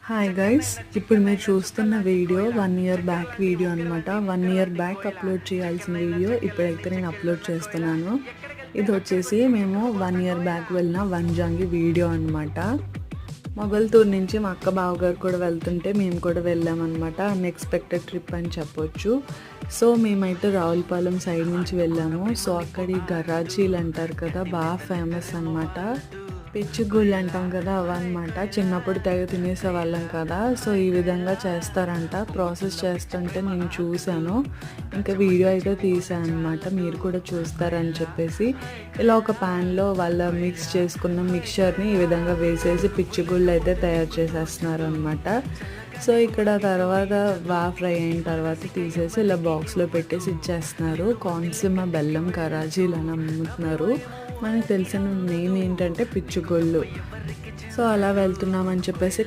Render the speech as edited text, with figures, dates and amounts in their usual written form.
Hi guys, ఇప్పుడు మీరు చూస్తున్న వీడియో 1 ఇయర్ బ్యాక్ వీడియో అనమాట. 1 ఇయర్ బ్యాక్ అప్లోడ్ చేయాల్సిన వీడియో ఇప్పుడైతే నేను అప్లోడ్ చేస్తున్నాను. ఇది వచ్చేసి మేము 1 ఇయర్ బ్యాక్ వెళ్ళిన వంజంగి వీడియో అనమాట. మొగల్తూరు నుంచి మా అక్క బావగారు కూడా వెళ్తుంటే మేము కూడా వెళ్ళామన్నమాట. అన్ఎక్స్పెక్టెడ్ ట్రిప్ అని చెప్పొచ్చు. సో మేమైతే రావులపాలెం సైడ్ నుంచి వెళ్ళాము. సో అక్కడి గరాజీలు అంటారు కదా, బాగా ఫేమస్ అనమాట. పిచ్చిగుళ్ళు అంటాం కదా, అవన్నమాట. చిన్నప్పుడు తెగ తినేసేవాళ్ళం కదా. సో ఈ విధంగా చేస్తారంట. ప్రాసెస్ చేస్తుంటే నేను చూశాను, ఇంకా వీడియో అయితే తీసాను అనమాట. మీరు కూడా చూస్తారని చెప్పేసి ఇలా ఒక ప్యాన్లో వాళ్ళ మిక్స్ చేసుకున్న మిక్చర్ని ఈ విధంగా వేసేసి పిచ్చిగుళ్ళు అయితే తయారు చేసేస్తున్నారు అనమాట. సో ఇక్కడ తర్వాత బాగా ఫ్రై అయిన తర్వాత తీసేసి ఇలా బాక్స్లో పెట్టేసి ఇచ్చేస్తున్నారు. కోనసీమ బెల్లం కరాజీలు అని అమ్ముతున్నారు. మనకు తెలిసిన నేమ్ ఏంటంటే పిచ్చిగొళ్ళు. సో అలా వెళ్తున్నామని చెప్పేసి